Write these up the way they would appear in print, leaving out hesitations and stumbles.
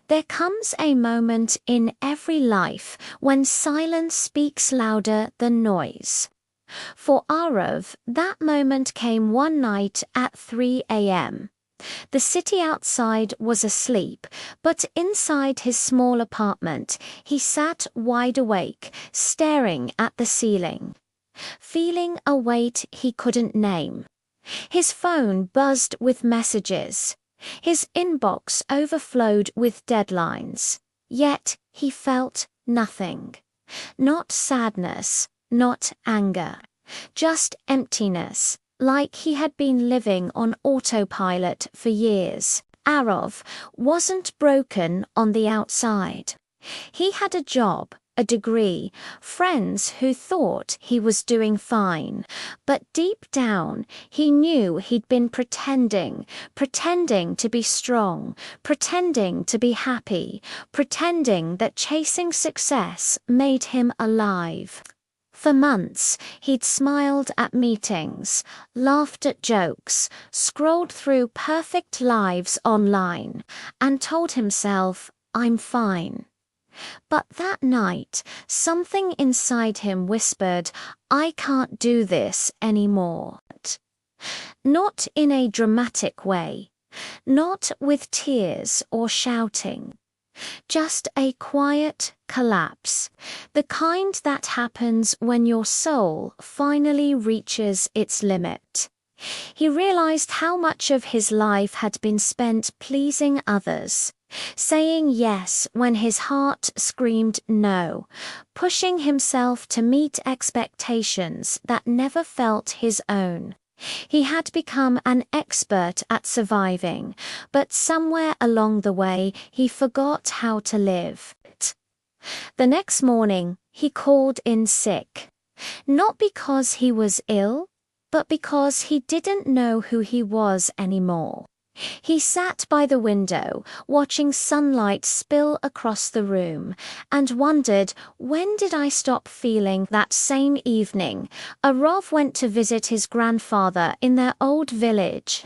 There comes a moment in every life when silence speaks louder than noise. For Arav, that moment came one night at 3 a.m. The city outside was asleep, but inside his small apartment, he sat wide awake, staring at the ceiling, feeling a weight he couldn't name. His phone buzzed with messages. His inbox overflowed with deadlines. Yet he felt nothing. Not sadness, not anger. Just emptiness, like he had been living on autopilot for years. Arav wasn't broken on the outside. He had a job, a degree, friends who thought he was doing fine. But deep down, he knew he'd been pretending to be strong, pretending to be happy, pretending that chasing success made him alive. For months, he'd smiled at meetings, laughed at jokes, scrolled through perfect lives online, and told himself, "I'm fine." But that night, something inside him whispered, "I can't do this anymore." Not in a dramatic way, not with tears or shouting. Just a quiet collapse, the kind that happens when your soul finally reaches its limit. He realized how much of his life had been spent pleasing others, saying yes when his heart screamed no, pushing himself to meet expectations that never felt his own. He had become an expert at surviving, but somewhere along the way he forgot how to live. The next morning, he called in sick. Not because he was ill, but because he didn't know who he was anymore. He sat by the window, watching sunlight spill across the room, and wondered, when did I stop feeling? That same evening, Arav went to visit his grandfather in their old village.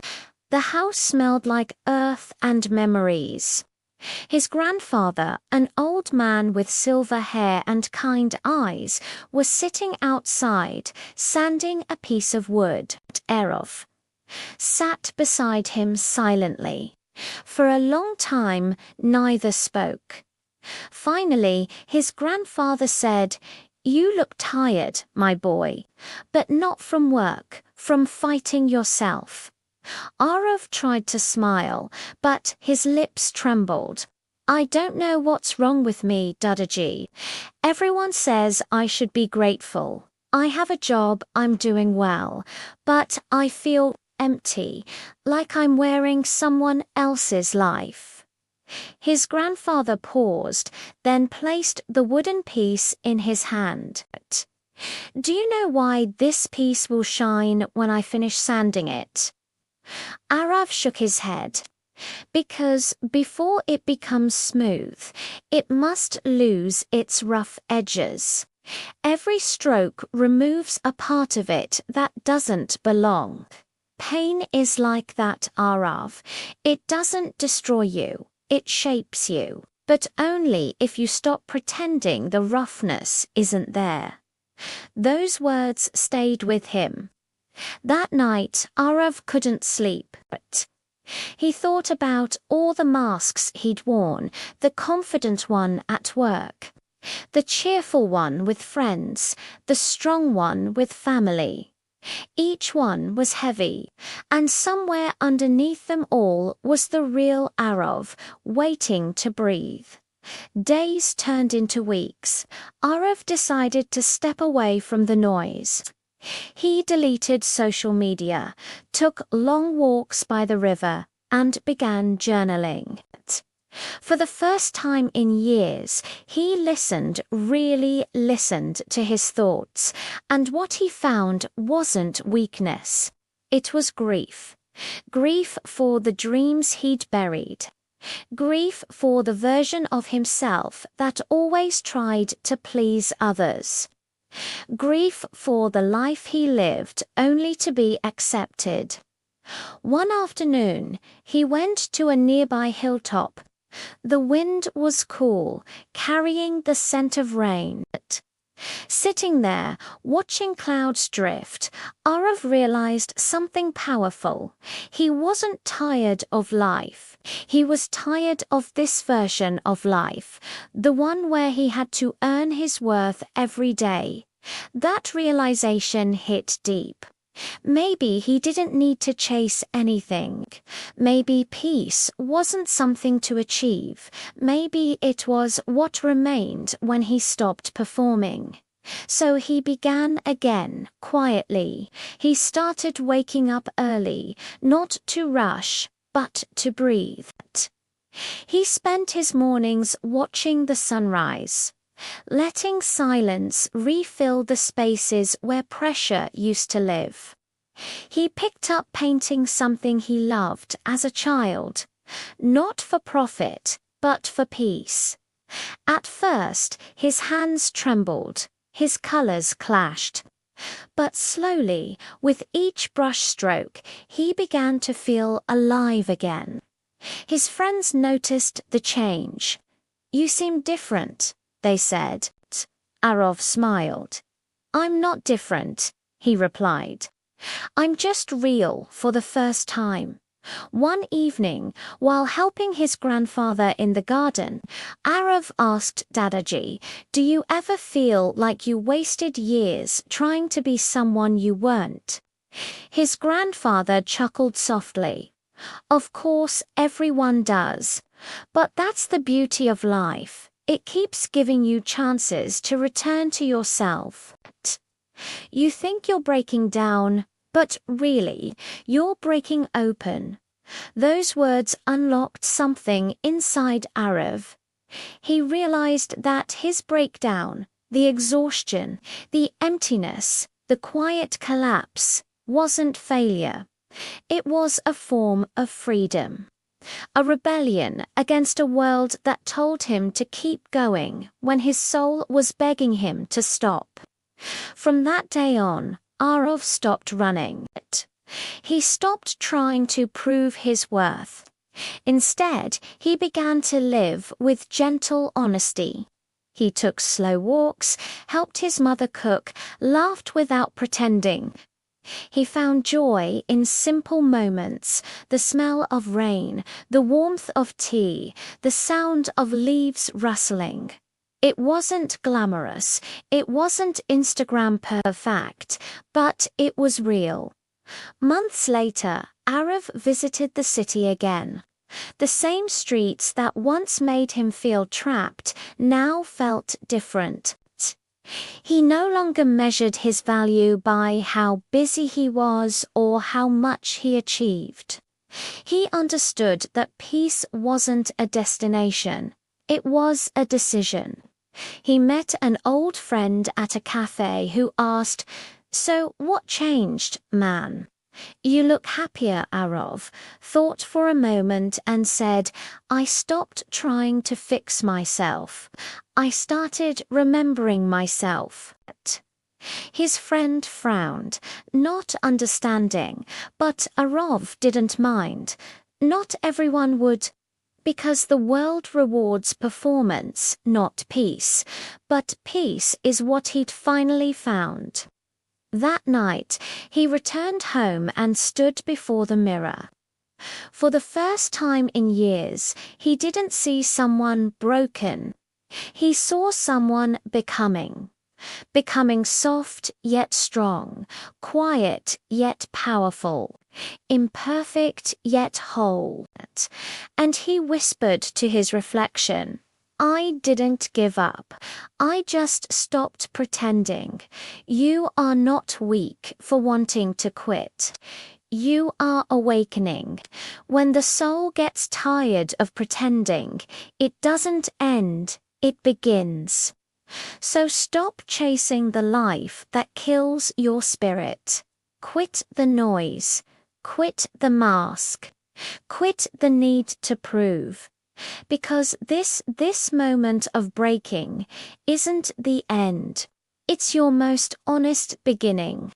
The house smelled like earth and memories. His grandfather, an old man with silver hair and kind eyes, was sitting outside, sanding a piece of wood. Arav sat beside him silently. For a long time, neither spoke. Finally, his grandfather said, "You look tired, my boy, but not from work, from fighting yourself." Arav tried to smile, but his lips trembled. "I don't know what's wrong with me, Dadaji. Everyone says I should be grateful. I have a job, I'm doing well, but I feel empty, like I'm wearing someone else's life." His grandfather paused, then placed the wooden piece in his hand. "Do you know why this piece will shine when I finish sanding it?" Arav shook his head. "Because before it becomes smooth, it must lose its rough edges. Every stroke removes a part of it that doesn't belong. Pain is like that, Arav. It doesn't destroy you, it shapes you, but only if you stop pretending the roughness isn't there." Those words stayed with him. That night, Arav couldn't sleep. He thought about all the masks he'd worn, the confident one at work, the cheerful one with friends, the strong one with family. Each one was heavy, and somewhere underneath them all was the real Arav, waiting to breathe. Days turned into weeks. Arav decided to step away from the noise. He deleted social media, took long walks by the river, and began journaling. For the first time in years, he really listened to his thoughts, and what he found wasn't weakness. It was grief. Grief for the dreams he'd buried. Grief for the version of himself that always tried to please others. Grief for the life he lived only to be accepted. One afternoon, he went to a nearby hilltop. The wind was cool, carrying the scent of rain. Sitting there, watching clouds drift, Arav realized something powerful. He wasn't tired of life. He was tired of this version of life, the one where he had to earn his worth every day. That realization hit deep. Maybe he didn't need to chase anything. Maybe peace wasn't something to achieve. Maybe it was what remained when he stopped performing. So he began again, quietly. He started waking up early, not to rush, but to breathe. He spent his mornings watching the sunrise, letting silence refill the spaces where pressure used to live. He picked up painting something he loved as a child, not for profit, but for peace. At first, his hands trembled, his colors clashed. But slowly, with each brushstroke, he began to feel alive again. His friends noticed the change. "You seem different," they said. Arav smiled. "I'm not different," he replied. "I'm just real for the first time." One evening, while helping his grandfather in the garden, Arav asked Dadaji, "Do you ever feel like you wasted years trying to be someone you weren't?" His grandfather chuckled softly. "Of course, everyone does. But that's the beauty of life. It keeps giving you chances to return to yourself. You think you're breaking down, but really, you're breaking open." Those words unlocked something inside Arav. He realized that his breakdown, the exhaustion, the emptiness, the quiet collapse, wasn't failure. It was a form of freedom. A rebellion against a world that told him to keep going when his soul was begging him to stop. From that day on, Arav stopped running. He stopped trying to prove his worth. Instead, he began to live with gentle honesty. He took slow walks, helped his mother cook, laughed without pretending. He found joy in simple moments: the smell of rain, the warmth of tea, the sound of leaves rustling. It wasn't glamorous, it wasn't Instagram perfect, but it was real. Months later, Arav visited the city again. The same streets that once made him feel trapped now felt different. He no longer measured his value by how busy he was or how much he achieved. He understood that peace wasn't a destination, it was a decision. He met an old friend at a cafe who asked, "So what changed, man?" "You look happier, Arav," thought for a moment and said, "I stopped trying to fix myself. I started remembering myself." His friend frowned, not understanding, but Arav didn't mind. Not everyone would. Because the world rewards performance, not peace. But peace is what he'd finally found. That night, he returned home and stood before the mirror. For the first time in years, he didn't see someone broken. He saw someone becoming. Becoming soft yet strong, quiet yet powerful, imperfect yet whole. And he whispered to his reflection, "I didn't give up. I just stopped pretending. You are not weak for wanting to quit. You are awakening. When the soul gets tired of pretending, it doesn't end, it begins. So stop chasing the life that kills your spirit. Quit the noise. Quit the mask. Quit the need to prove. Because this moment of breaking isn't the end. It's your most honest beginning.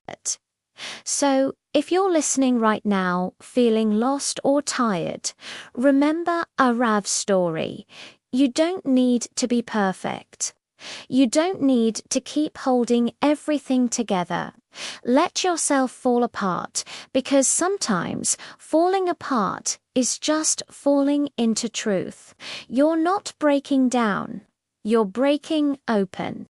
So, if you're listening right now, feeling lost or tired, remember Arav's story. You don't need to be perfect. You don't need to keep holding everything together. Let yourself fall apart, because sometimes falling apart is just falling into truth. You're not breaking down. You're breaking open.